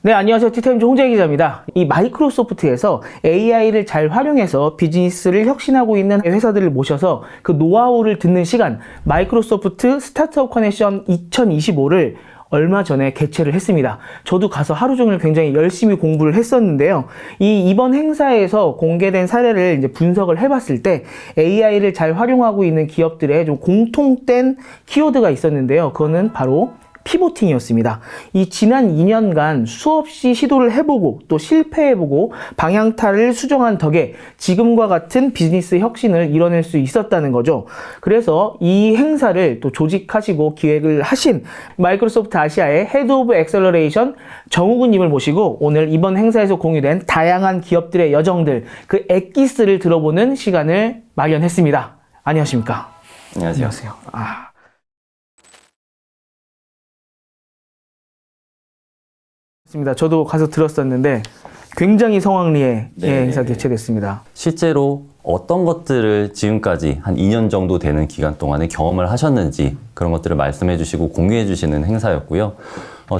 네, 안녕하세요. 티타임즈 홍재 기자입니다. 이 마이크로소프트에서 AI를 잘 활용해서 비즈니스를 혁신하고 있는 회사들을 모셔서 그 노하우를 듣는 시간, 마이크로소프트 스타트업 커넥션 2025를 얼마 전에 개최를 했습니다. 저도 가서 하루 종일 굉장히 열심히 공부를 했었는데요. 이번 행사에서 공개된 사례를 이제 분석을 해봤을 때 AI를 잘 활용하고 있는 기업들의 좀 공통된 키워드가 있었는데요. 그거는 바로 피보팅이었습니다. 이 지난 2년간 수없이 시도를 해보고 또 실패해보고 방향타를 수정한 덕에 지금과 같은 비즈니스 혁신을 이뤄낼 수 있었다는 거죠. 그래서 이 행사를 또 조직하시고 기획을 하신 마이크로소프트 아시아의 헤드 오브 엑셀러레이션 정우근 님을 모시고 오늘 이번 행사에서 공유된 다양한 기업들의 여정들, 그 엑기스를 들어보는 시간을 마련했습니다. 안녕하십니까? 안녕하세요. 안녕하세요. 저도 가서 들었었는데 굉장히 성황리에 행사 개최됐습니다. 실제로 어떤 것들을 지금까지 한 2년 정도 되는 기간 동안에 경험을 하셨는지 그런 것들을 말씀해 주시고 공유해 주시는 행사였고요.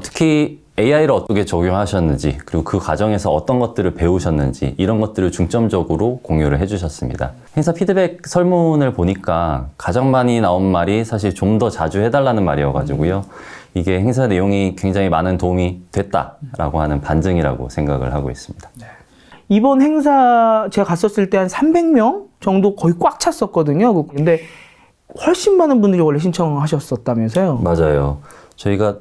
특히 AI를 어떻게 적용하셨는지 그리고 그 과정에서 어떤 것들을 배우셨는지 이런 것들을 중점적으로 공유를 해주셨습니다. 행사 피드백 설문을 보니까 가장 많이 나온 말이 사실 좀 더 자주 해달라는 말이어가지고요. 이게 행사 내용이 굉장히 많은 도움이 됐다라고 하는 반증이라고 생각을 하고 있습니다. 네. 이번 행사 제가 갔었을 때 한 300명 정도 거의 꽉 찼었거든요. 근데 훨씬 많은 분들이 원래 신청하셨었다면서요? 맞아요. 저희가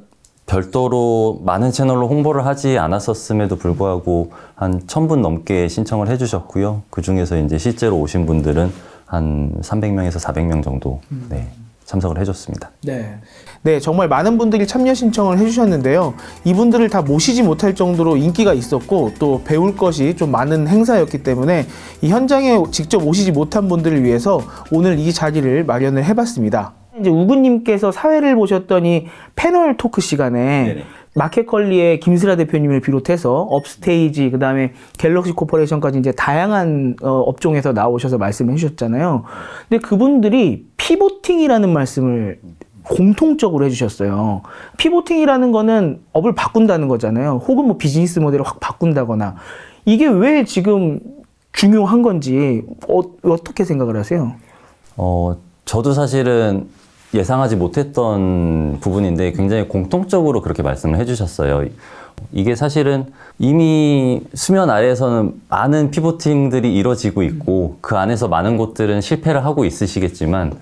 별도로 많은 채널로 홍보를 하지 않았었음에도 불구하고 한 1000분 넘게 신청을 해주셨고요. 그 중에서 이제 실제로 오신 분들은 한 300명에서 400명 정도 참석을 해줬습니다. 네, 정말 많은 분들이 참여 신청을 해주셨는데요. 이분들을 다 모시지 못할 정도로 인기가 있었고 또 배울 것이 좀 많은 행사였기 때문에 이 현장에 직접 오시지 못한 분들을 위해서 오늘 이 자리를 마련을 해봤습니다. 이제 우근님께서 사회를 보셨더니 패널 토크 시간에 마켓컬리의 김슬아 대표님을 비롯해서 업스테이지, 그 다음에 갤럭시 코퍼레이션까지 이제 다양한 업종에서 나오셔서 말씀해 주셨잖아요. 근데 그분들이 피보팅이라는 말씀을 공통적으로 해주셨어요. 피보팅이라는 거는 업을 바꾼다는 거잖아요. 혹은 뭐 비즈니스 모델을 확 바꾼다거나. 이게 왜 지금 중요한 건지 어떻게 생각을 하세요? 저도 사실은 예상하지 못했던 부분인데 굉장히 공통적으로 그렇게 말씀을 해주셨어요. 이게 사실은 이미 수면 아래에서는 많은 피보팅들이 이루어지고 있고 그 안에서 많은 곳들은 실패를 하고 있으시겠지만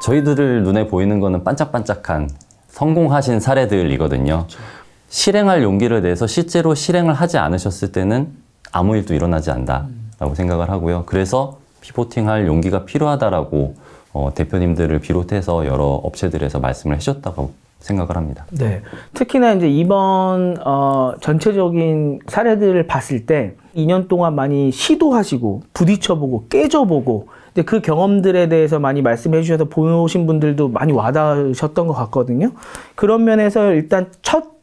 저희들 눈에 보이는 거는 반짝반짝한 성공하신 사례들이거든요. 실행할 용기를 내서 실제로 실행을 하지 않으셨을 때는 아무 일도 일어나지 않는다라고 생각을 하고요. 그래서 피보팅할 용기가 필요하다라고 대표님들을 비롯해서 여러 업체들에서 말씀을 해주셨다고 생각을 합니다. 네. 특히나 이제 이번 전체적인 사례들을 봤을 때 2년 동안 많이 시도하시고 부딪혀보고 깨져보고 근데 그 경험들에 대해서 많이 말씀해 주셔서 보신 분들도 많이 와닿으셨던 것 같거든요. 그런 면에서 일단 첫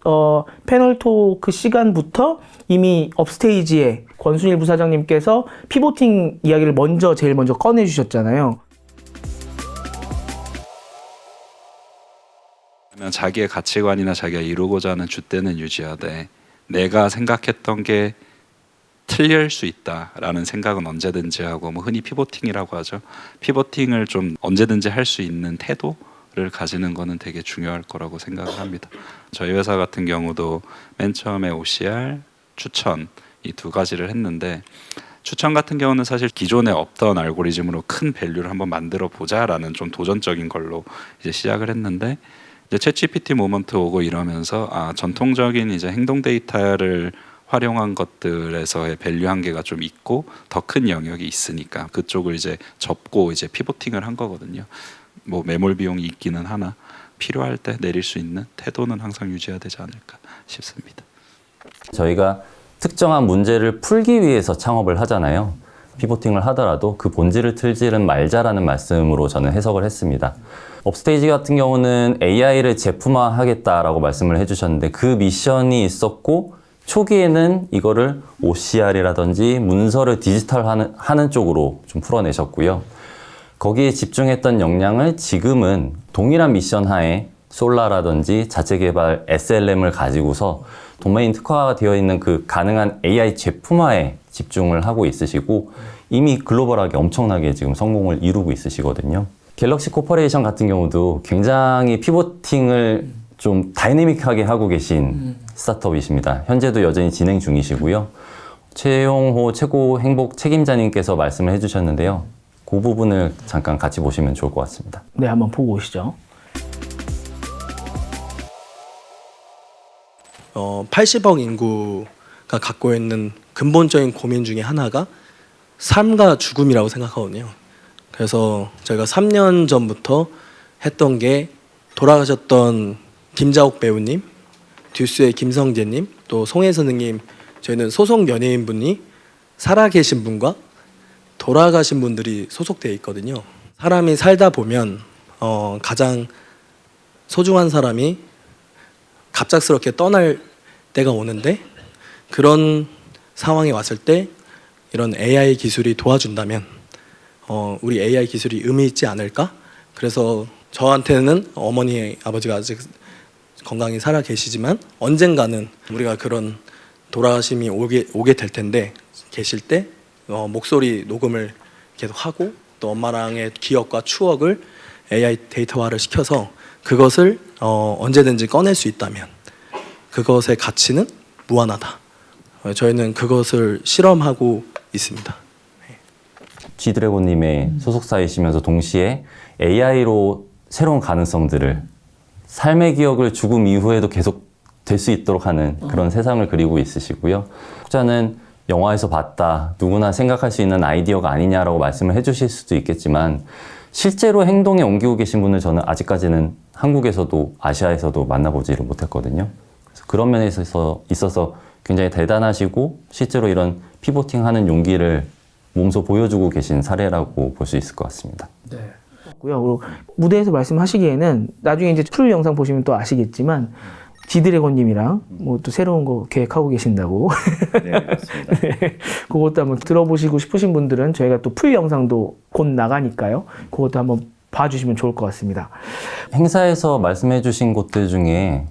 패널 토크 시간부터 이미 업스테이지에 권순일 부사장님께서 피보팅 이야기를 제일 먼저 꺼내주셨잖아요. 자기의 가치관이나 자기가 이루고자 하는 줏대는 유지하되 내가 생각했던 게 틀릴 수 있다라는 생각은 언제든지 하고 흔히 피보팅이라고 하죠. 피보팅을 좀 언제든지 할 수 있는 태도를 가지는 거는 되게 중요할 거라고 생각을 합니다. 저희 회사 같은 경우도 맨 처음에 OCR, 추천 이 두 가지를 했는데 추천 같은 경우는 사실 기존에 없던 알고리즘으로 큰 밸류를 한번 만들어 보자라는 좀 도전적인 걸로 이제 시작을 했는데 이제 챗GPT 모먼트 오고 이러면서 전통적인 이제 행동 데이터를 활용한 것들에서의 밸류 한계가 좀 있고 더 큰 영역이 있으니까 그쪽을 이제 접고 이제 피보팅을 한 거거든요. 뭐 매몰 비용이 있기는 하나 필요할 때 내릴 수 있는 태도는 항상 유지해야 되지 않을까 싶습니다. 저희가 특정한 문제를 풀기 위해서 창업을 하잖아요. 피보팅을 하더라도 그 본질을 틀지는 말자라는 말씀으로 저는 해석을 했습니다. 업스테이지 같은 경우는 AI를 제품화하겠다라고 말씀을 해주셨는데 그 미션이 있었고 초기에는 이거를 OCR이라든지 문서를 디지털하는 쪽으로 좀 풀어내셨고요. 거기에 집중했던 역량을 지금은 동일한 미션 하에 솔라라든지 자체 개발 SLM을 가지고서 도메인 특화되어 있는 그 가능한 AI 제품화에 집중을 하고 있으시고 이미 글로벌하게 엄청나게 지금 성공을 이루고 있으시거든요. 갤럭시 코퍼레이션 같은 경우도 굉장히 피보팅을 좀 다이내믹하게 하고 계신 스타트업이십니다. 현재도 여전히 진행 중이시고요. 최용호 최고 행복 책임자님께서 말씀을 해주셨는데요. 그 부분을 잠깐 같이 보시면 좋을 것 같습니다. 네, 한번 보고 오시죠. 80억 인구가 갖고 있는 근본적인 고민 중에 하나가 삶과 죽음이라고 생각하거든요. 그래서 저희가 3년 전부터 했던 게 돌아가셨던 김자옥 배우님, 듀스의 김성재님, 또 송혜 선생님, 저희는 소속 연예인분이 살아계신 분과 돌아가신 분들이 소속되어 있거든요. 사람이 살다 보면 가장 소중한 사람이 갑작스럽게 떠날 때가 오는데 그런 상황이 왔을 때 이런 AI 기술이 도와준다면 우리 AI 기술이 의미 있지 않을까? 그래서 저한테는 어머니, 아버지가 아직 건강히 살아 계시지만 언젠가는 우리가 그런 돌아가심이 오게 될 텐데 계실 때 목소리 녹음을 계속 하고 또 엄마랑의 기억과 추억을 AI 데이터화를 시켜서 그것을 언제든지 꺼낼 수 있다면 그것의 가치는 무한하다. 저희는 그것을 실험하고 있습니다. G드래곤님의 소속사이시면서 동시에 AI로 새로운 가능성들을 삶의 기억을 죽음 이후에도 계속 될 수 있도록 하는 그런 세상을 그리고 있으시고요. 혹자는 영화에서 봤다, 누구나 생각할 수 있는 아이디어가 아니냐라고 말씀을 해주실 수도 있겠지만 실제로 행동에 옮기고 계신 분을 저는 아직까지는 한국에서도 아시아에서도 만나보지를 못했거든요. 그래서 그런 면에 있어서 굉장히 대단하시고 실제로 이런 피보팅하는 용기를 몸소 보여주고 계신 사례라고 볼 수 있을 것 같습니다. 네. 그리고 무대에서 말씀하시기에는 나중에 이제 풀 영상 보시면 또 아시겠지만 G드래곤님이랑 뭐 또 새로운 거 계획하고 계신다고. 네, 맞습니다. 네, 그것도 한번 들어보시고 싶으신 분들은 저희가 또 풀 영상도 곧 나가니까요. 그것도 한번 봐주시면 좋을 것 같습니다. 행사에서 말씀해 주신 곳들 중에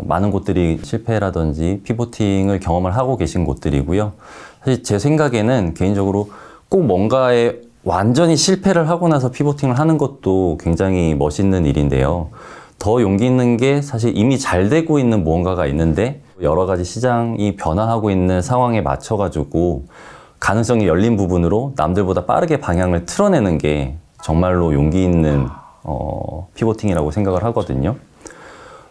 많은 곳들이 실패라든지 피보팅을 경험을 하고 계신 곳들이고요. 사실 제 생각에는 개인적으로 꼭 뭔가에 완전히 실패를 하고 나서 피보팅을 하는 것도 굉장히 멋있는 일인데요. 더 용기 있는 게 사실 이미 잘 되고 있는 무언가가 있는데 여러 가지 시장이 변화하고 있는 상황에 맞춰가지고 가능성이 열린 부분으로 남들보다 빠르게 방향을 틀어내는 게 정말로 용기 있는 피보팅이라고 생각을 하거든요.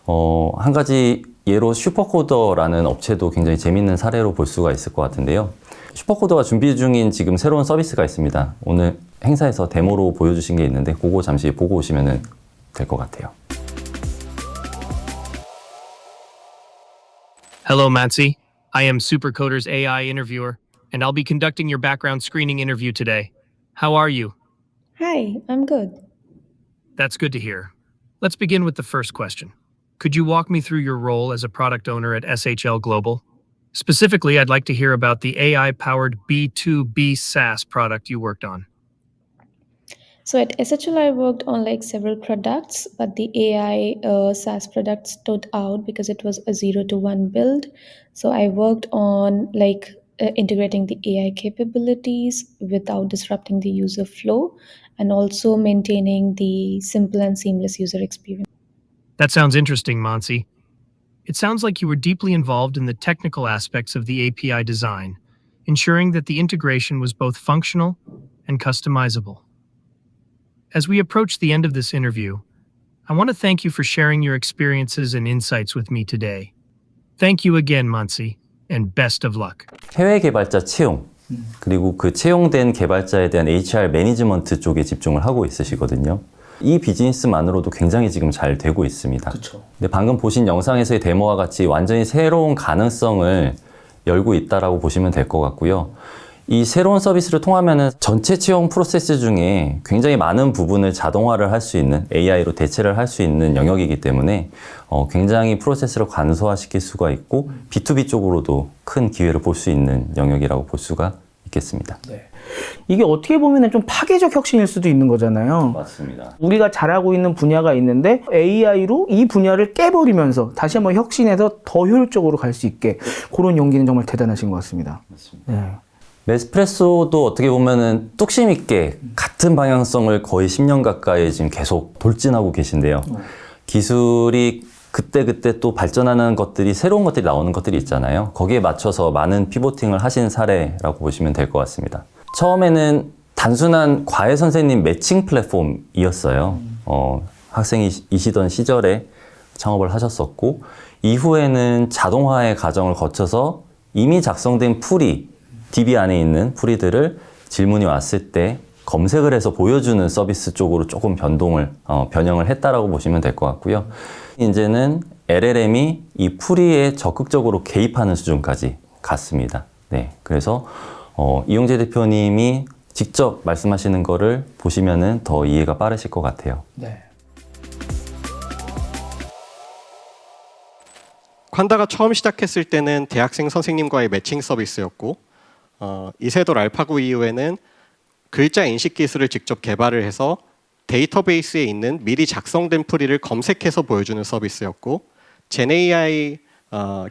한 가지 예로 슈퍼코더라는 업체도 굉장히 재밌는 사례로 볼 수가 있을 것 같은데요. 슈퍼코더가 준비 중인 지금 새로운 서비스가 있습니다. 오늘 행사에서 데모로 보여주신 게 있는데 그거 잠시 보고 오시면 될 것 같아요. Hello, Mansi. I am Supercoder's AI interviewer, and I'll be conducting your background screening interview today. How are you? Hi, I'm good. That's good to hear. Let's begin with the first question. Could you walk me through your role as a product owner at SHL Global? Specifically, I'd like to hear about the AI-powered B2B SaaS product you worked on. So at SHL, I worked on like several products, but the AI SaaS product stood out because it was a 0 to 1 build. So I worked on integrating the AI capabilities without disrupting the user flow and also maintaining the simple and seamless user experience. That sounds interesting, Mansi. It sounds like you were deeply involved in the technical aspects of the API design, ensuring that the integration was both functional and customizable. As we approach the end of this interview, I want to thank you for sharing your experiences and insights with me today. Thank you again, Mansi, and best of luck. 해외 개발자 채용, 그리고 그 채용된 개발자에 대한 HR 매니지먼트 쪽에 집중을 하고 있으시거든요. 이 비즈니스만으로도 굉장히 지금 잘 되고 있습니다. 그렇죠. 근데 방금 보신 영상에서의 데모와 같이 완전히 새로운 가능성을 열고 있다라고 보시면 될 것 같고요. 이 새로운 서비스를 통하면은 전체 채용 프로세스 중에 굉장히 많은 부분을 자동화를 할 수 있는 AI로 대체를 할 수 있는 영역이기 때문에 굉장히 프로세스를 간소화시킬 수가 있고 B2B 쪽으로도 큰 기회를 볼 수 있는 영역이라고 볼 수가 있겠습니다. 네. 이게 어떻게 보면 좀 파괴적 혁신일 수도 있는 거잖아요. 맞습니다. 우리가 잘하고 있는 분야가 있는데 AI로 이 분야를 깨버리면서 다시 한번 혁신해서 더 효율적으로 갈 수 있게 그런 용기는 정말 대단하신 것 같습니다. 네. 메스프레소도 어떻게 보면은 뚝심 있게 같은 방향성을 거의 10년 가까이 지금 계속 돌진하고 계신데요. 기술이 그때 또 발전하는 것들이, 새로운 것들이 나오는 것들이 있잖아요. 거기에 맞춰서 많은 피보팅을 하신 사례라고 보시면 될 것 같습니다. 처음에는 단순한 과외 선생님 매칭 플랫폼이었어요. 학생이시던 시절에 창업을 하셨었고, 이후에는 자동화의 과정을 거쳐서 이미 작성된 풀이, DB 안에 있는 풀이들을 질문이 왔을 때 검색을 해서 보여주는 서비스 쪽으로 조금 변형을 했다라고 보시면 될 것 같고요. 이제는 LLM이 이 풀이에 적극적으로 개입하는 수준까지 갔습니다. 네, 그래서 이용재 대표님이 직접 말씀하시는 거를 보시면은 더 이해가 빠르실 것 같아요. 네. 콴다가 처음 시작했을 때는 대학생 선생님과의 매칭 서비스였고, 이세돌 알파고 이후에는 글자 인식 기술을 직접 개발을 해서 데이터베이스에 있는 미리 작성된 풀이를 검색해서 보여주는 서비스였고, GenAI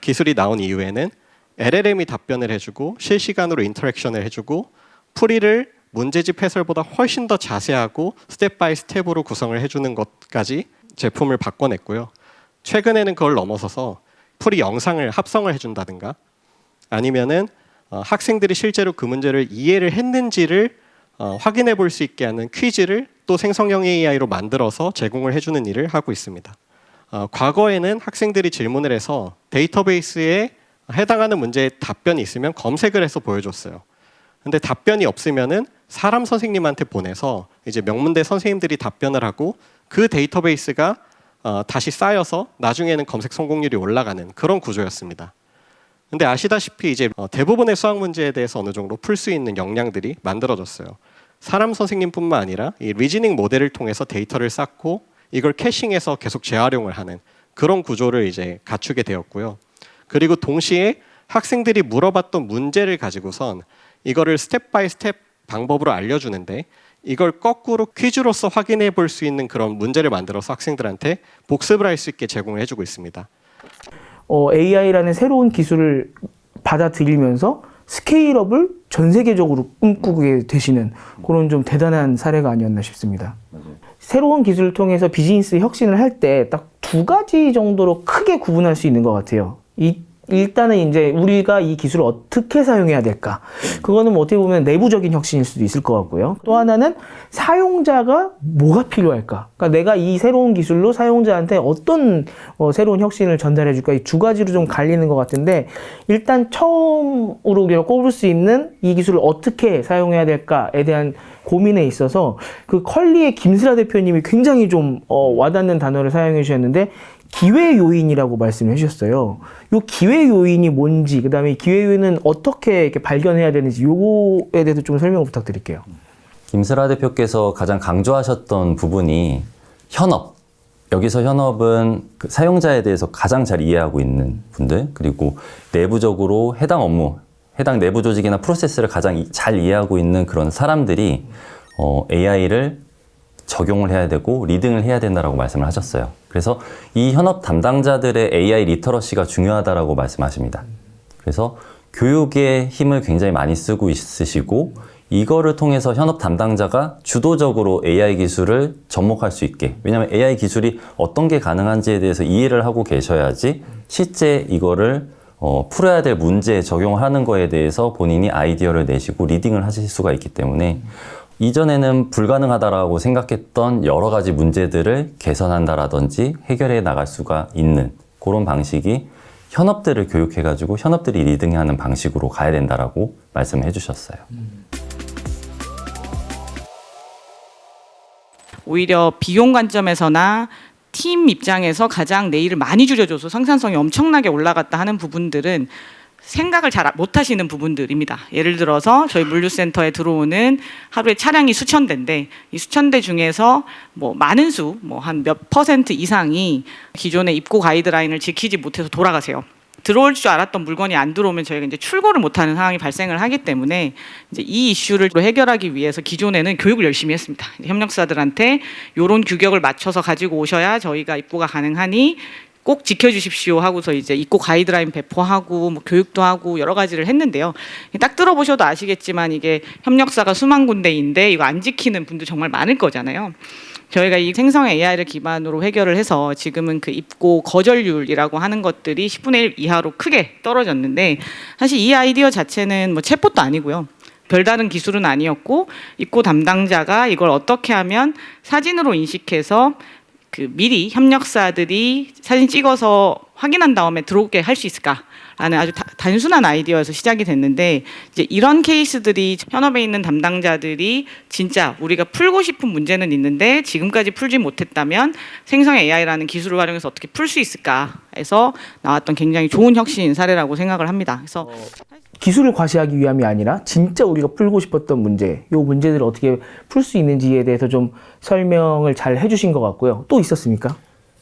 기술이 나온 이후에는 LLM이 답변을 해주고 실시간으로 인터랙션을 해주고 풀이를 문제집 해설보다 훨씬 더 자세하고 스텝 바이 스텝으로 구성을 해주는 것까지 제품을 바꿔냈고요. 최근에는 그걸 넘어서서 풀이 영상을 합성을 해준다든가 아니면은 학생들이 실제로 그 문제를 이해를 했는지를 확인해 볼 수 있게 하는 퀴즈를 또 생성형 AI로 만들어서 제공을 해주는 일을 하고 있습니다. 과거에는 학생들이 질문을 해서 데이터베이스에 해당하는 문제에 답변이 있으면 검색을 해서 보여줬어요. 근데 답변이 없으면은 사람 선생님한테 보내서 이제 명문대 선생님들이 답변을 하고 그 데이터베이스가 다시 쌓여서 나중에는 검색 성공률이 올라가는 그런 구조였습니다. 근데 아시다시피 이제 대부분의 수학 문제에 대해서 어느 정도 풀 수 있는 역량들이 만들어졌어요. 사람 선생님뿐만 아니라 이 리즈닝 모델을 통해서 데이터를 쌓고 이걸 캐싱해서 계속 재활용을 하는 그런 구조를 이제 갖추게 되었고요. 그리고 동시에 학생들이 물어봤던 문제를 가지고선 이거를 스텝 바이 스텝 방법으로 알려주는데 이걸 거꾸로 퀴즈로서 확인해 볼 수 있는 그런 문제를 만들어서 학생들한테 복습을 할 수 있게 제공을 해주고 있습니다. AI라는 새로운 기술을 받아들이면서 스케일업을 전 세계적으로 꿈꾸게 되시는 그런 좀 대단한 사례가 아니었나 싶습니다. 맞아요. 새로운 기술을 통해서 비즈니스 혁신을 할 때 딱 두 가지 정도로 크게 구분할 수 있는 것 같아요. 일단은 이제 우리가 이 기술을 어떻게 사용해야 될까? 그거는 뭐 어떻게 보면 내부적인 혁신일 수도 있을 것 같고요. 또 하나는 사용자가 뭐가 필요할까? 그러니까 내가 이 새로운 기술로 사용자한테 어떤 새로운 혁신을 전달해 줄까? 이 두 가지로 좀 갈리는 것 같은데 일단 처음으로 꼽을 수 있는 이 기술을 어떻게 사용해야 될까에 대한 고민에 있어서 그 컬리의 김슬아 대표님이 굉장히 좀 와닿는 단어를 사용해 주셨는데 기회 요인이라고 말씀해 주셨어요. 요 기회 요인이 뭔지, 그 다음에 기회 요인은 어떻게 이렇게 발견해야 되는지 요거에 대해서 좀 설명 부탁드릴게요. 김슬아 대표께서 가장 강조하셨던 부분이 현업. 여기서 현업은 그 사용자에 대해서 가장 잘 이해하고 있는 분들, 그리고 내부적으로 해당 업무, 해당 내부 조직이나 프로세스를 가장 잘 이해하고 있는 그런 사람들이 AI를 적용을 해야 되고 리딩을 해야 된다라고 말씀을 하셨어요. 그래서 이 현업 담당자들의 AI 리터러시가 중요하다라고 말씀하십니다. 그래서 교육에 힘을 굉장히 많이 쓰고 있으시고 이거를 통해서 현업 담당자가 주도적으로 AI 기술을 접목할 수 있게, 왜냐하면 AI 기술이 어떤 게 가능한지에 대해서 이해를 하고 계셔야지 실제 이거를 풀어야 될 문제에 적용을 하는 거에 대해서 본인이 아이디어를 내시고 리딩을 하실 수가 있기 때문에 이전에는 불가능하다라고 생각했던 여러 가지 문제들을 개선한다라든지 해결해 나갈 수가 있는 그런 방식이 현업들을 교육해가지고 현업들이 리딩하는 방식으로 가야 된다라고 말씀을 해주셨어요. 오히려 비용 관점에서나 팀 입장에서 가장 내일을 많이 줄여줘서 생산성이 엄청나게 올라갔다 하는 부분들은 생각을 잘 못하시는 부분들입니다. 예를 들어서 저희 물류센터에 들어오는 하루에 차량이 수천 대인데 이 수천 대 중에서 뭐 많은 수, 뭐 한 몇 % 이상이 기존의 입고 가이드라인을 지키지 못해서 돌아가세요. 들어올 줄 알았던 물건이 안 들어오면 저희가 이제 출고를 못하는 상황이 발생을 하기 때문에 이제 이 이슈를 해결하기 위해서 기존에는 교육을 열심히 했습니다. 협력사들한테 이런 규격을 맞춰서 가지고 오셔야 저희가 입고가 가능하니 꼭 지켜주십시오 하고서 이제 입고 가이드라인 배포하고 뭐 교육도 하고 여러 가지를 했는데요. 딱 들어보셔도 아시겠지만 이게 협력사가 수만 군데인데 이거 안 지키는 분들 정말 많을 거잖아요. 저희가 이 생성 AI를 기반으로 해결을 해서 지금은 그 입고 거절률이라고 하는 것들이 10분의 1 이하로 크게 떨어졌는데 사실 이 아이디어 자체는 뭐 챗봇도 아니고요. 별다른 기술은 아니었고 입고 담당자가 이걸 어떻게 하면 사진으로 인식해서 그 미리 협력사들이 사진 찍어서 확인한 다음에 들어오게 할 수 있을까라는 아주 단순한 아이디어에서 시작이 됐는데 이제 이런 케이스들이 현업에 있는 담당자들이 진짜 우리가 풀고 싶은 문제는 있는데 지금까지 풀지 못했다면 생성 AI라는 기술을 활용해서 어떻게 풀 수 있을까 해서 나왔던 굉장히 좋은 혁신 사례라고 생각을 합니다. 그래서 기술을 과시하기 위함이 아니라 진짜 우리가 풀고 싶었던 문제, 이 문제들을 어떻게 풀 수 있는지에 대해서 좀 설명을 잘 해주신 것 같고요. 또 있었습니까?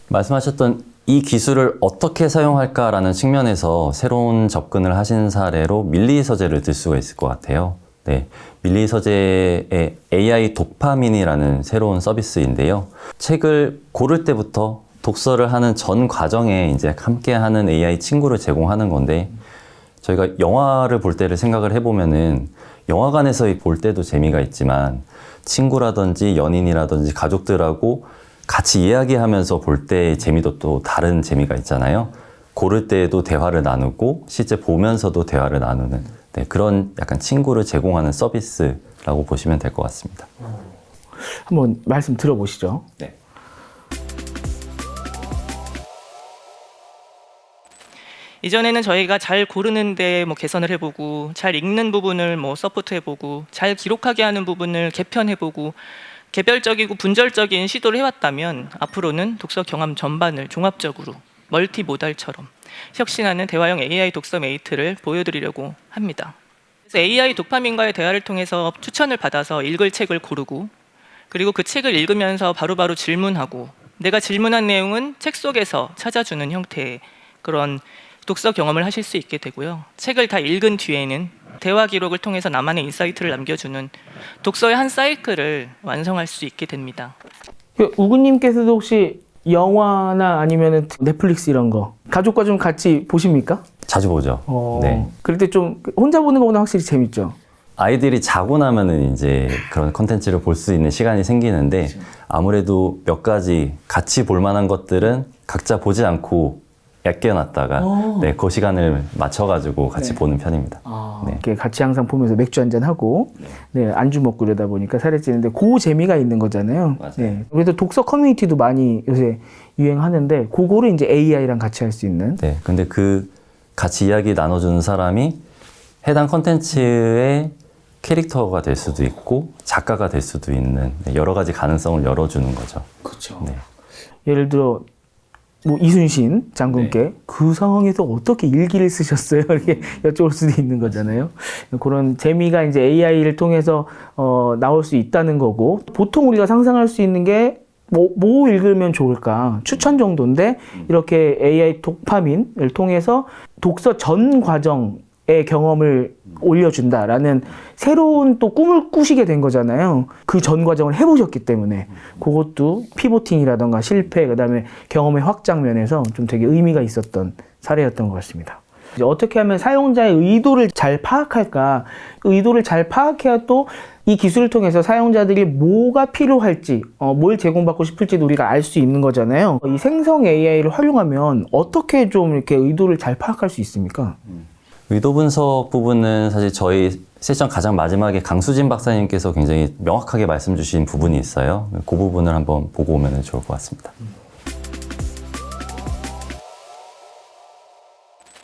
말씀하셨던 이 기술을 어떻게 사용할까라는 측면에서 새로운 접근을 하신 사례로 밀리 서재를 들 수가 있을 것 같아요. 네, 밀리 서재의 AI 도파민이라는 새로운 서비스인데요. 책을 고를 때부터 독서를 하는 전 과정에 이제 함께하는 AI 친구를 제공하는 건데 저희가 영화를 볼 때를 생각을 해보면은 영화관에서 볼 때도 재미가 있지만 친구라든지 연인이라든지 가족들하고 같이 이야기하면서 볼 때의 재미도 또 다른 재미가 있잖아요. 고를 때에도 대화를 나누고 실제 보면서도 대화를 나누는 그런 약간 친구를 제공하는 서비스라고 보시면 될 것 같습니다. 한번 말씀 들어보시죠. 네. 이전에는 저희가 잘 고르는데 뭐 개선을 해보고 잘 읽는 부분을 뭐 서포트해보고 잘 기록하게 하는 부분을 개편해보고 개별적이고 분절적인 시도를 해왔다면 앞으로는 독서 경험 전반을 종합적으로 멀티모달처럼 혁신하는 대화형 AI 독서 메이트를 보여드리려고 합니다. 그래서 AI 도파민과의 대화를 통해서 추천을 받아서 읽을 책을 고르고 그리고 그 책을 읽으면서 바로바로 질문하고 내가 질문한 내용은 책 속에서 찾아주는 형태의 그런 독서 경험을 하실 수 있게 되고요. 책을 다 읽은 뒤에는 대화 기록을 통해서 나만의 인사이트를 남겨주는 독서의 한 사이클을 완성할 수 있게 됩니다. 우구님께서도 혹시 영화나 아니면 넷플릭스 이런 거 가족과 좀 같이 보십니까? 자주 보죠. 네. 그럴 때 좀 혼자 보는 것보다 확실히 재밌죠? 아이들이 자고 나면은 이제 그런 컨텐츠를 볼 수 있는 시간이 생기는데 아무래도 몇 가지 같이 볼 만한 것들은 각자 보지 않고 엮여놨다가 그 시간을 맞춰가지고 같이 보는 편입니다. 네. 이렇게 같이 항상 보면서 맥주 한잔 하고 안주 먹고 그러다 보니까 살이 찌는데 그 재미가 있는 거잖아요. 네. 그래도 독서 커뮤니티도 많이 요새 유행하는데 그거를 이제 AI랑 같이 할 수 있는. 네. 근데 그 같이 이야기 나눠주는 사람이 해당 컨텐츠의 캐릭터가 될 수도 있고 작가가 될 수도 있는 여러 가지 가능성을 열어주는 거죠. 그렇죠. 네. 예를 들어 뭐 이순신 장군께 그 상황에서 어떻게 일기를 쓰셨어요? 이렇게 여쭤볼 수도 있는 거잖아요. 그런 재미가 이제 AI를 통해서 나올 수 있다는 거고 보통 우리가 상상할 수 있는 게 뭐 읽으면 좋을까? 추천 정도인데 이렇게 AI 도파민을 통해서 독서 전 과정의 경험을 올려준다라는 새로운 또 꿈을 꾸시게 된 거잖아요. 그 전 과정을 해보셨기 때문에 그것도 피보팅이라던가 실패, 그다음에 경험의 확장 면에서 좀 되게 의미가 있었던 사례였던 것 같습니다. 이제 어떻게 하면 사용자의 의도를 잘 파악할까? 그 의도를 잘 파악해야 또 이 기술을 통해서 사용자들이 뭐가 필요할지, 뭘 제공받고 싶을지도 우리가 알 수 있는 거잖아요. 이 생성 AI를 활용하면 어떻게 좀 이렇게 의도를 잘 파악할 수 있습니까? 의도 분석 부분은 사실 저희 세션 가장 마지막에 강수진 박사님께서 굉장히 명확하게 말씀 주신 부분이 있어요. 그 부분을 한번 보고 오면 좋을 것 같습니다.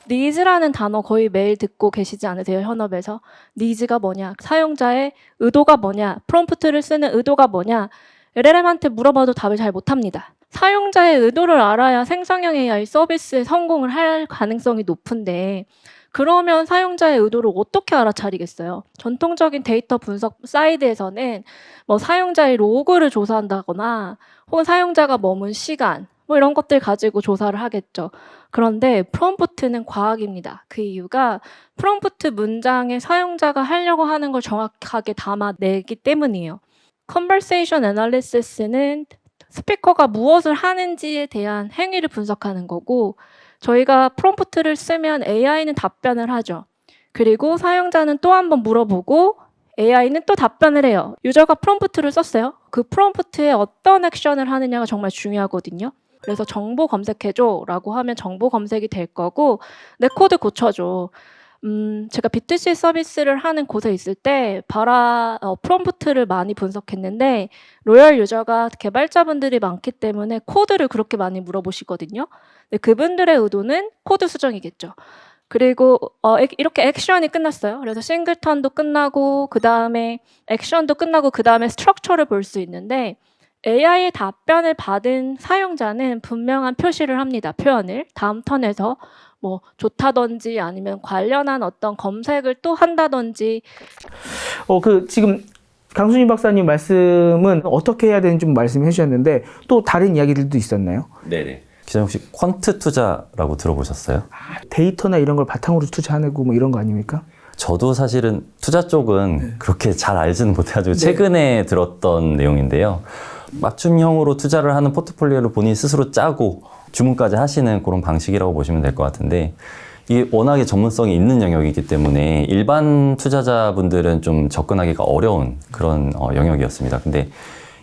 니즈라는 단어 거의 매일 듣고 계시지 않으세요? 현업에서. 니즈가 뭐냐? 사용자의 의도가 뭐냐? 프롬프트를 쓰는 의도가 뭐냐? LLM한테 물어봐도 답을 잘 못합니다. 사용자의 의도를 알아야 생성형 AI 서비스에 성공을 할 가능성이 높은데 그러면 사용자의 의도를 어떻게 알아차리겠어요? 전통적인 데이터 분석 사이드에서는 뭐 사용자의 로그를 조사한다거나 혹은 사용자가 머문 시간, 뭐 이런 것들 가지고 조사를 하겠죠. 그런데 프롬프트는 과학입니다. 그 이유가 프롬프트 문장에 사용자가 하려고 하는 걸 정확하게 담아내기 때문이에요. 컨버세이션 애널리시스는 스피커가 무엇을 하는지에 대한 행위를 분석하는 거고, 저희가 프롬프트를 쓰면 AI는 답변을 하죠. 그리고 사용자는 또 한 번 물어보고 AI는 또 답변을 해요. 유저가 프롬프트를 썼어요. 그 프롬프트에 어떤 액션을 하느냐가 정말 중요하거든요. 그래서 정보 검색해줘 라고 하면 정보 검색이 될 거고, 내 코드 고쳐줘. 제가 B2C 서비스를 하는 곳에 있을 때 프롬프트를 많이 분석했는데, 로열 유저가 개발자분들이 많기 때문에 코드를 그렇게 많이 물어보시거든요. 근데 그분들의 의도는 코드 수정이겠죠. 그리고 이렇게 액션이 끝났어요. 그래서 싱글턴도 끝나고 그 다음에 액션도 끝나고 그 다음에 스트럭처를 볼 수 있는데, AI의 답변을 받은 사용자는 분명한 표시를 합니다. 표현을 다음 턴에서 뭐 좋다든지 아니면 관련한 어떤 검색을 또 한다든지. 지금 강수진 박사님 말씀은 어떻게 해야 되는지 좀 말씀해 주셨는데 또 다른 이야기들도 있었나요? 네네. 기자님 혹시 퀀트 투자라고 들어보셨어요? 데이터나 이런 걸 바탕으로 투자하고 뭐 이런 거 아닙니까? 저도 사실은 투자 쪽은 네. 그렇게 잘 알지는 못해가지고 네. 최근에 들었던 내용인데요. 맞춤형으로 투자를 하는 포트폴리오를 본인 스스로 짜고 주문까지 하시는 그런 방식이라고 보시면 될 것 같은데, 이게 워낙에 전문성이 있는 영역이기 때문에 일반 투자자분들은 좀 접근하기가 어려운 그런 영역이었습니다. 근데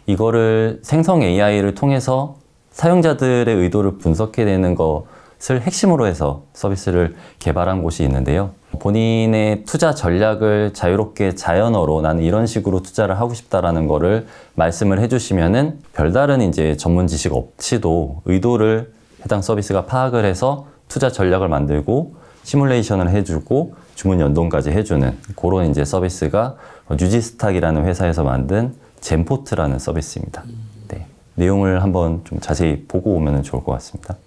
이거를 생성 AI를 통해서 사용자들의 의도를 분석해내는 것을 핵심으로 해서 서비스를 개발한 곳이 있는데요. 본인의 투자 전략을 자유롭게 자연어로 나는 이런 식으로 투자를 하고 싶다라는 거를 말씀을 해주시면은 별다른 이제 전문 지식 없이도 의도를 해당 서비스가 파악을 해서 투자 전략을 만들고 시뮬레이션을 해주고 주문 연동까지 해주는 그런 이제 서비스가 뉴지스탁이라는 회사에서 만든 젠포트라는 서비스입니다. 네. 내용을 한번 좀 자세히 보고 오면 좋을 것 같습니다.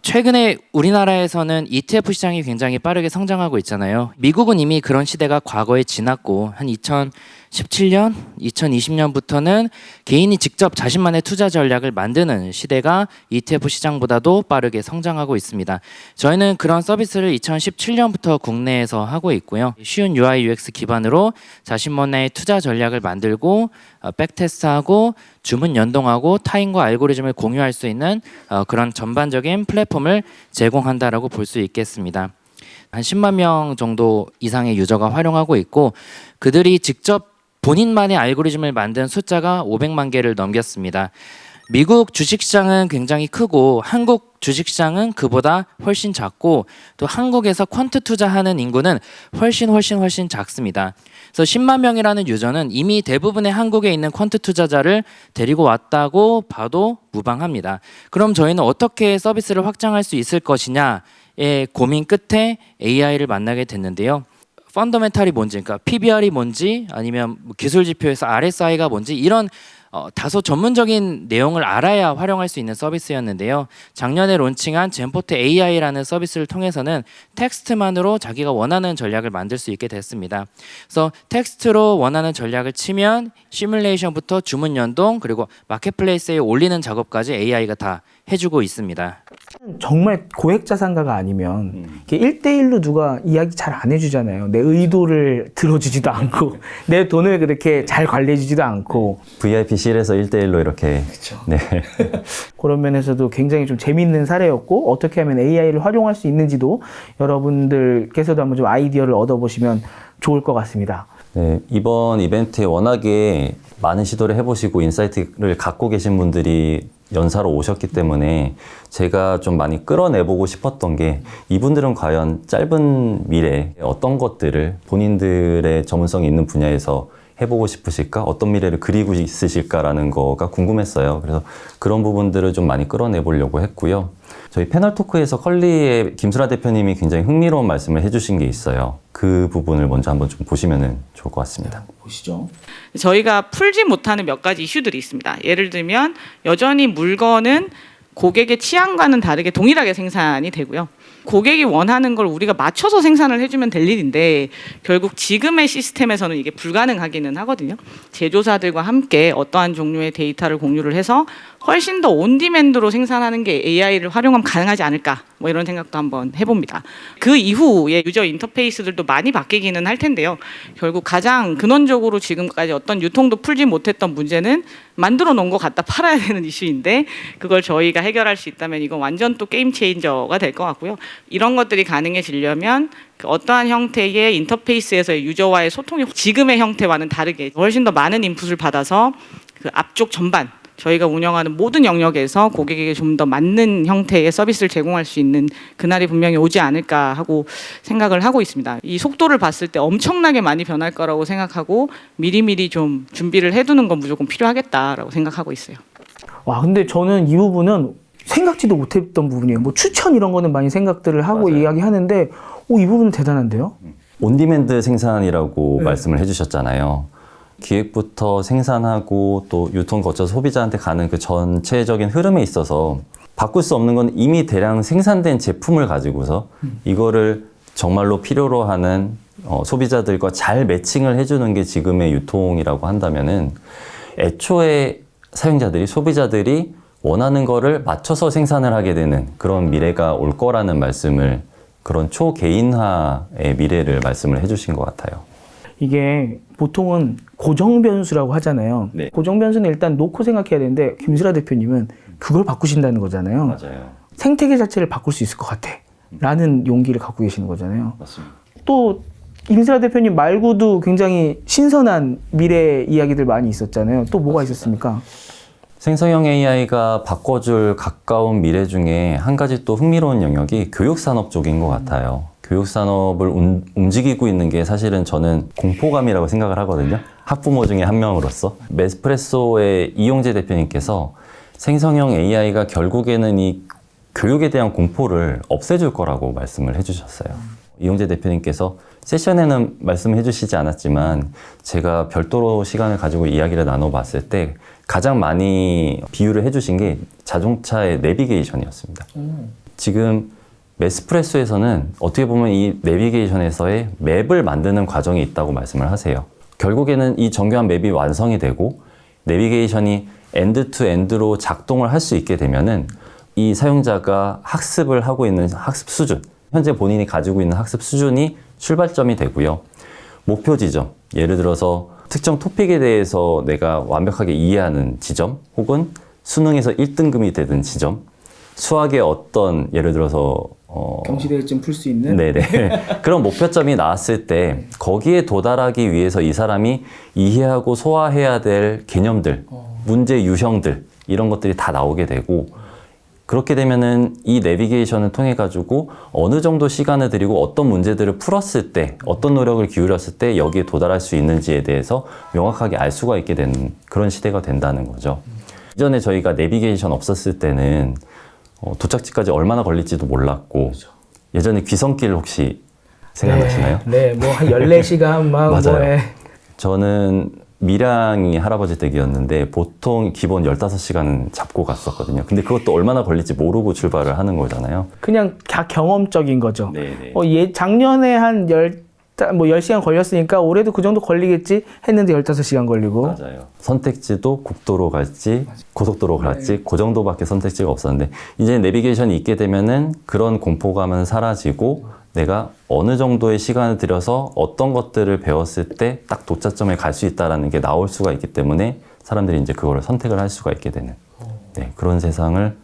최근에 우리나라에서는 ETF 시장이 굉장히 빠르게 성장하고 있잖아요. 미국은 이미 그런 시대가 과거에 지났고, 한 2017년, 2020년부터는 개인이 직접 자신만의 투자 전략을 만드는 시대가 ETF 시장보다도 빠르게 성장하고 있습니다. 저희는 그런 서비스를 2017년부터 국내에서 하고 있고요. 쉬운 UI UX 기반으로 자신만의 투자 전략을 만들고 백테스트하고 주문 연동하고 타인과 알고리즘을 공유할 수 있는 그런 전반적인 플랫폼을 제공한다라고 볼 수 있겠습니다. 한 10만 명 정도 이상의 유저가 활용하고 있고, 그들이 직접 본인만의 알고리즘을 만든 숫자가 500만 개를 넘겼습니다. 미국 주식시장은 굉장히 크고 한국 주식시장은 그보다 훨씬 작고, 또 한국에서 퀀트 투자하는 인구는 훨씬 작습니다. 그래서 10만 명이라는 유저는 이미 대부분의 한국에 있는 퀀트 투자자를 데리고 왔다고 봐도 무방합니다. 그럼 저희는 어떻게 서비스를 확장할 수 있을 것이냐의 고민 끝에 AI를 만나게 됐는데요. 펀더멘탈이 뭔지, 그러니까 PBR이 뭔지, 아니면 기술 지표에서 RSI가 뭔지, 이런 다소 전문적인 내용을 알아야 활용할 수 있는 서비스였는데요. 작년에 론칭한 젠포트 AI라는 서비스를 통해서는 텍스트만으로 자기가 원하는 전략을 만들 수 있게 됐습니다. 그래서 텍스트로 원하는 전략을 치면 시뮬레이션부터 주문 연동, 그리고 마켓플레이스에 올리는 작업까지 AI가 다 해주고 있습니다. 정말 고액 자산가가 아니면 이게 1대1로 누가 이야기 잘 안 해주잖아요. 내 의도를 들어주지도 않고 내 돈을 그렇게 잘 관리해주지도 않고. VIP실에서 1대1로 이렇게. 그렇죠. 네. 그런 면에서도 굉장히 좀 재밌는 사례였고, 어떻게 하면 AI를 활용할 수 있는지도 여러분들께서도 한번 좀 아이디어를 얻어보시면 좋을 것 같습니다. 네, 이번 이벤트에 워낙에 많은 시도를 해보시고 인사이트를 갖고 계신 분들이 연사로 오셨기 때문에 제가 좀 많이 끌어내보고 싶었던 게, 이분들은 과연 짧은 미래에 어떤 것들을 본인들의 전문성이 있는 분야에서 해보고 싶으실까? 어떤 미래를 그리고 있으실까라는 거가 궁금했어요. 그래서 그런 부분들을 좀 많이 끌어내보려고 했고요. 저희 패널 토크에서 컬리의 김수라 대표님이 굉장히 흥미로운 말씀을 해주신 게 있어요. 그 부분을 먼저 한번 좀 보시면 좋을 것 같습니다. 보시죠. 저희가 풀지 못하는 몇 가지 이슈들이 있습니다. 예를 들면 여전히 물건은 고객의 취향과는 다르게 동일하게 생산이 되고요. 고객이 원하는 걸 우리가 맞춰서 생산을 해주면 될 일인데 결국 지금의 시스템에서는 이게 불가능하기는 하거든요. 제조사들과 함께 어떠한 종류의 데이터를 공유를 해서 훨씬 더 온디맨드로 생산하는 게 AI를 활용하면 가능하지 않을까 뭐 이런 생각도 한번 해봅니다. 그 이후에 유저 인터페이스들도 많이 바뀌기는 할 텐데요. 결국 가장 근원적으로 지금까지 어떤 유통도 풀지 못했던 문제는 만들어 놓은 거 갖다 팔아야 되는 이슈인데 그걸 저희가 해결할 수 있다면 이건 완전 또 게임 체인저가 될 것 같고요. 이런 것들이 가능해지려면 그 어떠한 형태의 인터페이스에서의 유저와의 소통이 지금의 형태와는 다르게 훨씬 더 많은 인풋을 받아서 그 앞쪽 전반 저희가 운영하는 모든 영역에서 고객에게 좀 더 맞는 형태의 서비스를 제공할 수 있는 그날이 분명히 오지 않을까 하고 생각을 하고 있습니다. 이 속도를 봤을 때 엄청나게 많이 변할 거라고 생각하고 미리미리 좀 준비를 해두는 건 무조건 필요하겠다라고 생각하고 있어요. 와, 근데 저는 이 부분은 생각지도 못했던 부분이에요. 뭐 추천 이런 거는 많이 생각들을 하고 맞아요. 이야기하는데 이 부분은 대단한데요? 온디맨드 생산이라고 네. 말씀을 해주셨잖아요. 기획부터 생산하고 또 유통 거쳐서 소비자한테 가는 그 전체적인 흐름에 있어서 바꿀 수 없는 건 이미 대량 생산된 제품을 가지고서 이거를 정말로 필요로 하는 소비자들과 잘 매칭을 해주는 게 지금의 유통이라고 한다면은 애초에 사용자들이 소비자들이 원하는 거를 맞춰서 생산을 하게 되는 그런 미래가 올 거라는 말씀을 그런 초개인화의 미래를 말씀을 해주신 것 같아요. 이게 보통은 고정 변수라고 하잖아요. 네. 고정 변수는 일단 놓고 생각해야 되는데 김슬아 대표님은 그걸 바꾸신다는 거잖아요. 맞아요. 생태계 자체를 바꿀 수 있을 것 같아. 라는 용기를 갖고 계시는 거잖아요. 맞습니다. 또 김슬아 대표님 말고도 굉장히 신선한 미래 이야기들 많이 있었잖아요. 또 뭐가 있었습니까? 생성형 AI가 바꿔줄 가까운 미래 중에 한 가지 또 흥미로운 영역이 교육산업 쪽인 것 같아요. 교육산업을 움직이고 있는 게 사실은 저는 공포감이라고 생각을 하거든요. 학부모 중에 한 명으로서. 메스프레소의 이용재 대표님께서 생성형 AI가 결국에는 이 교육에 대한 공포를 없애줄 거라고 말씀을 해주셨어요. 이용재 대표님께서 세션에는 말씀해 주시지 않았지만 제가 별도로 시간을 가지고 이야기를 나눠봤을 때 가장 많이 비유를 해주신 게 자동차의 내비게이션이었습니다. 지금 메스프레소에서는 어떻게 보면 이 내비게이션에서의 맵을 만드는 과정이 있다고 말씀을 하세요. 결국에는 이 정교한 맵이 완성이 되고 내비게이션이 엔드 투 엔드로 작동을 할 수 있게 되면은 이 사용자가 학습을 하고 있는 학습 수준, 현재 본인이 가지고 있는 학습 수준이 출발점이 되고요. 목표 지점, 예를 들어서 특정 토픽에 대해서 내가 완벽하게 이해하는 지점, 혹은 수능에서 1등급이 되는 지점, 수학의 어떤 예를 들어서 경시대회쯤 풀 수 있는? 네네. 그런 목표점이 나왔을 때 거기에 도달하기 위해서 이 사람이 이해하고 소화해야 될 개념들, 문제 유형들 이런 것들이 다 나오게 되고 그렇게 되면은 이 내비게이션을 통해 가지고 어느 정도 시간을 들이고 어떤 문제들을 풀었을 때 어떤 노력을 기울였을 때 여기에 도달할 수 있는지에 대해서 명확하게 알 수가 있게 되는 그런 시대가 된다는 거죠. 이전에 저희가 내비게이션 없었을 때는 도착지까지 얼마나 걸릴지도 몰랐고 예전에 귀성길 혹시 생각나시나요? 네, 뭐 한 14시간 막 맞아요. 뭐에 저는 밀양이 할아버지 댁이었는데 보통 기본 15시간은 잡고 갔었거든요. 근데 그것도 얼마나 걸릴지 모르고 출발을 하는 거잖아요. 그냥 다 경험적인 거죠. 네네. 작년에 한 10시간 걸렸으니까 올해도 그 정도 걸리겠지 했는데 15시간 걸리고. 맞아요. 선택지도 국도로 갈지 고속도로 갈지 그 정도밖에 선택지가 없었는데 이제 내비게이션이 있게 되면은 그런 공포감은 사라지고 내가 어느 정도의 시간을 들여서 어떤 것들을 배웠을 때 딱 도착점에 갈 수 있다는 게 나올 수가 있기 때문에 사람들이 이제 그거를 선택을 할 수가 있게 되는 그런 세상을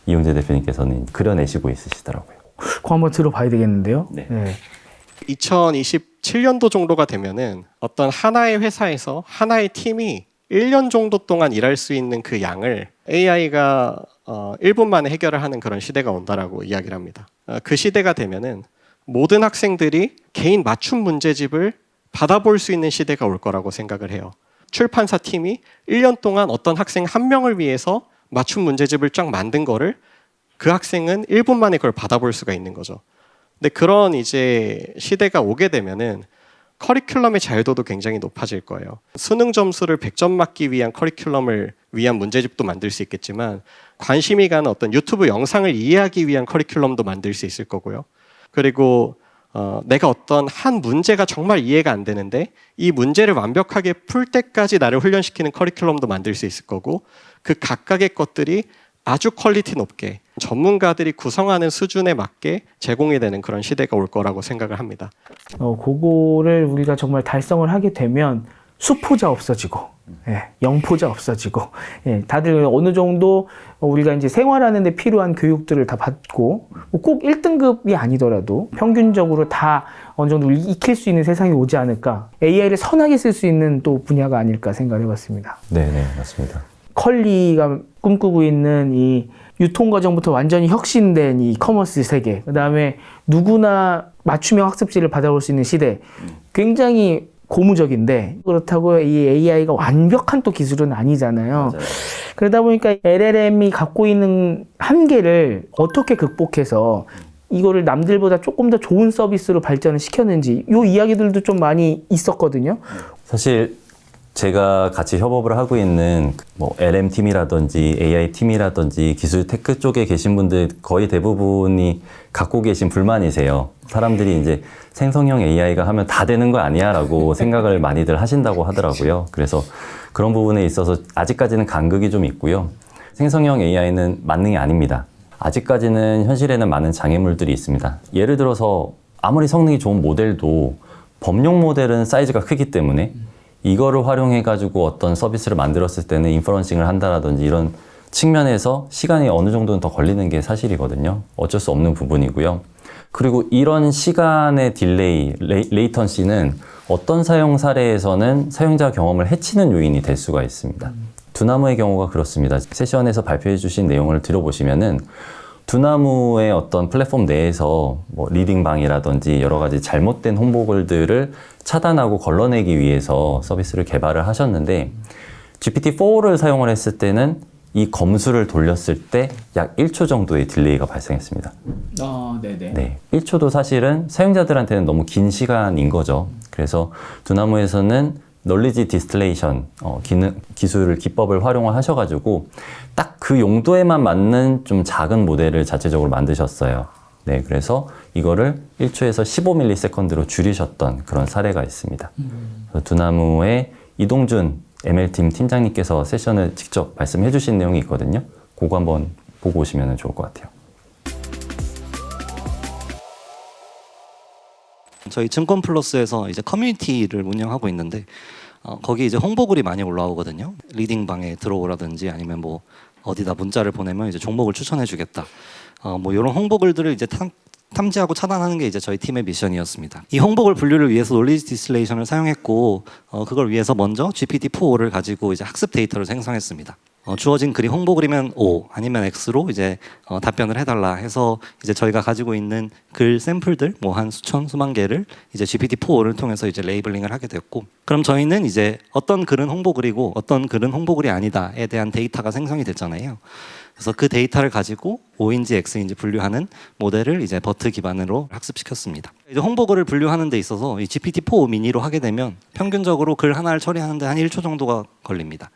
이용재 대표님께서는 그려내시고 있으시더라고요. 그거 한번 들어봐야 되겠는데요. 네. 2027년도 정도가 되면은 어떤 하나의 회사에서 하나의 팀이 1년 정도 동안 일할 수 있는 그 양을 AI가 1분 만에 해결을 하는 그런 시대가 온다라고 이야기를 합니다. 그 시대가 되면은 모든 학생들이 개인 맞춤 문제집을 받아볼 수 있는 시대가 올 거라고 생각을 해요. 출판사 팀이 1년 동안 어떤 학생 한 명을 위해서 맞춤 문제집을 쫙 만든 거를 그 학생은 1분 만에 그걸 받아볼 수가 있는 거죠. 근데 그런 이제 시대가 오게 되면은 커리큘럼의 자유도도 굉장히 높아질 거예요. 수능 점수를 100점 맞기 위한 커리큘럼을 위한 문제집도 만들 수 있겠지만 관심이 가는 어떤 유튜브 영상을 이해하기 위한 커리큘럼도 만들 수 있을 거고요. 그리고 내가 어떤 한 문제가 정말 이해가 안 되는데 이 문제를 완벽하게 풀 때까지 나를 훈련시키는 커리큘럼도 만들 수 있을 거고 그 각각의 것들이 아주 퀄리티 높게 전문가들이 구성하는 수준에 맞게 제공이 되는 그런 시대가 올 거라고 생각을 합니다. 그거를 우리가 정말 달성을 하게 되면 수포자 없어지고, 영포자 없어지고, 다들 어느 정도 우리가 이제 생활하는데 필요한 교육들을 다 받고, 꼭 1등급이 아니더라도 평균적으로 다 어느 정도 익힐 수 있는 세상이 오지 않을까. AI를 선하게 쓸 수 있는 또 분야가 아닐까 생각을 해봤습니다. 네, 맞습니다. 컬리가 꿈꾸고 있는 이 유통 과정부터 완전히 혁신된 이 커머스 세계, 그 다음에 누구나 맞춤형 학습지를 받아볼 수 있는 시대, 굉장히 고무적인데 그렇다고 이 AI가 완벽한 또 기술은 아니잖아요. 맞아요. 그러다 보니까 LLM이 갖고 있는 한계를 어떻게 극복해서 이거를 남들보다 조금 더 좋은 서비스로 발전을 시켰는지 이 이야기들도 좀 많이 있었거든요. 사실 제가 같이 협업을 하고 있는 뭐 LM 팀이라든지 AI 팀이라든지 기술 테크 쪽에 계신 분들 거의 대부분이 갖고 계신 불만이세요. 사람들이 이제 생성형 AI가 하면 다 되는 거 아니야? 라고 생각을 많이들 하신다고 하더라고요. 그래서 그런 부분에 있어서 아직까지는 간극이 좀 있고요. 생성형 AI는 만능이 아닙니다. 아직까지는 현실에는 많은 장애물들이 있습니다. 예를 들어서 아무리 성능이 좋은 모델도 범용 모델은 사이즈가 크기 때문에 이거를 활용해가지고 어떤 서비스를 만들었을 때는 인퍼런싱을 한다라든지 이런 측면에서 시간이 어느 정도는 더 걸리는 게 사실이거든요. 어쩔 수 없는 부분이고요. 그리고 이런 시간의 딜레이, 레이턴시는 어떤 사용 사례에서는 사용자 경험을 해치는 요인이 될 수가 있습니다. 두나무의 경우가 그렇습니다. 세션에서 발표해 주신 내용을 들어보시면은 두나무의 어떤 플랫폼 내에서 뭐 리딩방이라든지 여러 가지 잘못된 홍보글들을 차단하고 걸러내기 위해서 서비스를 개발을 하셨는데 GPT-4를 사용을 했을 때는 이 검수를 돌렸을 때 약 1초 정도의 딜레이가 발생했습니다. 네네. 네, 1초도 사실은 사용자들한테는 너무 긴 시간인 거죠. 그래서 두나무에서는 널리지 디스틸레이션 기술을 기법을 활용을 하셔가지고 딱 그 용도에만 맞는 좀 작은 모델을 자체적으로 만드셨어요. 네, 그래서 이거를 1초에서 15ms로 줄이셨던 그런 사례가 있습니다. 두나무의 이동준 ML팀 팀장님께서 세션을 직접 말씀해 주신 내용이 있거든요. 그거 한번 보고 오시면 좋을 것 같아요. 저희 증권플러스에서 이제 커뮤니티를 운영하고 있는데 거기 이제 홍보글이 많이 올라오거든요. 리딩방에 들어오라든지 아니면 뭐 어디다 문자를 보내면 이제 종목을 추천해주겠다. 뭐 이런 홍보글들을 이제 탐지하고 차단하는 게 이제 저희 팀의 미션이었습니다. 이 홍보글 분류를 위해서 놀리지 디스틸레이션을 사용했고 그걸 위해서 먼저 GPT-4를 가지고 이제 학습 데이터를 생성했습니다. 주어진 글이 홍보글이면 O 아니면 X로 이제 답변을 해달라 해서 이제 저희가 가지고 있는 글 샘플들 뭐 한 수천 수만 개를 이제 GPT-4를 통해서 이제 레이블링을 하게 됐고 그럼 저희는 이제 어떤 글은 홍보글이고 어떤 글은 홍보글이 아니다에 대한 데이터가 생성이 됐잖아요. 그래서 그 데이터를 가지고 O인지 X인지 분류하는 모델을 이제 버트 기반으로 학습시켰습니다. 이제 홍보글을 분류하는 데 있어서 이 GPT-4 미니로 하게 되면 평균적으로 글 하나를 처리하는데 한 1초 정도가 걸립니다.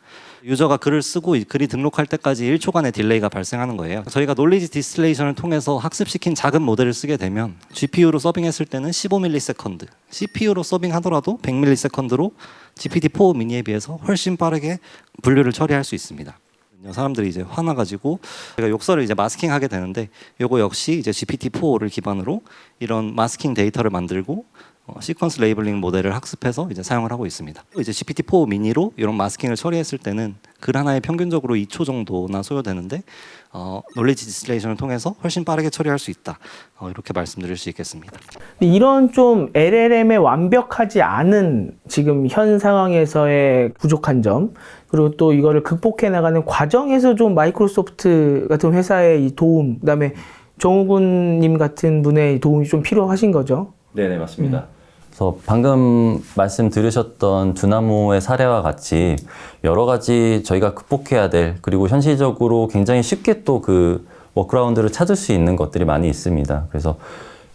유저가 글을 쓰고 글이 등록할 때까지 1초간의 딜레이가 발생하는 거예요. 저희가 놀리지 디스틸레이션을 통해서 학습시킨 작은 모델을 쓰게 되면 GPU로 서빙했을 때는 15ms, CPU로 서빙하더라도 100ms로 GPT-4 미니에 비해서 훨씬 빠르게 분류를 처리할 수 있습니다. 사람들이 이제 화나가지고 제가 욕설을 이제 마스킹하게 되는데 요거 역시 이제 GPT-4를 기반으로 이런 마스킹 데이터를 만들고 시퀀스 레이블링 모델을 학습해서 이제 사용을 하고 있습니다. 이제 GPT-4 미니로 이런 마스킹을 처리했을 때는 글 하나에 평균적으로 2초 정도나 소요되는데 놀리지 디스틸레이션을 통해서 훨씬 빠르게 처리할 수 있다. 이렇게 말씀드릴 수 있겠습니다. 이런 좀 LLM에 완벽하지 않은 지금 현 상황에서의 부족한 점 그리고 또 이거를 극복해 나가는 과정에서 좀 마이크로소프트 같은 회사의 이 도움 그다음에 정우군님 같은 분의 도움이 좀 필요하신 거죠? 네, 맞습니다. 그래서 방금 말씀 들으셨던 두나무의 사례와 같이 여러 가지 저희가 극복해야 될 그리고 현실적으로 굉장히 쉽게 또 그 워크라운드를 찾을 수 있는 것들이 많이 있습니다. 그래서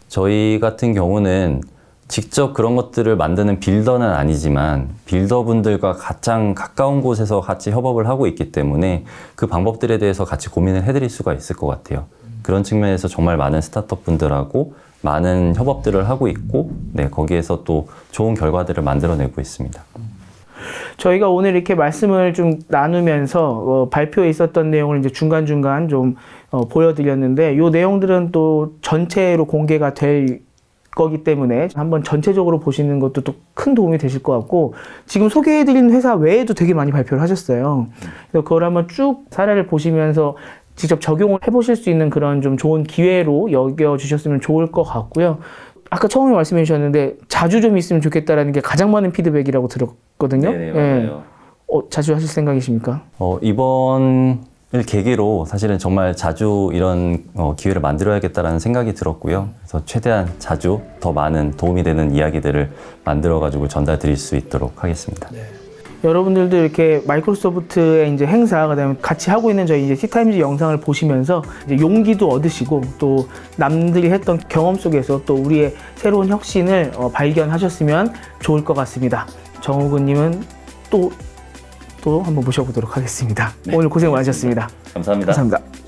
저희 같은 경우는 직접 그런 것들을 만드는 빌더는 아니지만 빌더분들과 가장 가까운 곳에서 같이 협업을 하고 있기 때문에 그 방법들에 대해서 같이 고민을 해드릴 수가 있을 것 같아요. 그런 측면에서 정말 많은 스타트업 분들하고 많은 협업들을 하고 있고, 네, 거기에서 또 좋은 결과들을 만들어내고 있습니다. 저희가 오늘 이렇게 말씀을 좀 나누면서 발표에 있었던 내용을 이제 중간중간 좀 보여드렸는데, 이 내용들은 또 전체로 공개가 될 거기 때문에 한번 전체적으로 보시는 것도 또 큰 도움이 되실 것 같고, 지금 소개해드린 회사 외에도 되게 많이 발표를 하셨어요. 그래서 그걸 한번 쭉 사례를 보시면서 직접 적용을 해보실 수 있는 그런 좀 좋은 기회로 여겨주셨으면 좋을 것 같고요. 아까 처음에 말씀해 주셨는데 자주 좀 있으면 좋겠다라는 게 가장 많은 피드백이라고 들었거든요. 네네, 맞아요. 자주 하실 생각이십니까? 이번을 계기로 사실은 정말 자주 이런 기회를 만들어야겠다라는 생각이 들었고요. 그래서 최대한 자주 더 많은 도움이 되는 이야기들을 만들어가지고 전달드릴 수 있도록 하겠습니다. 네. 여러분들도 이렇게 마이크로소프트의 이제 행사, 그다음에 같이 하고 있는 저희 이제 티타임즈 영상을 보시면서 이제 용기도 얻으시고 또 남들이 했던 경험 속에서 또 우리의 새로운 혁신을 발견하셨으면 좋을 것 같습니다. 정우근님은 또 한번 모셔보도록 하겠습니다. 네. 오늘 고생 많으셨습니다. 감사합니다. 감사합니다.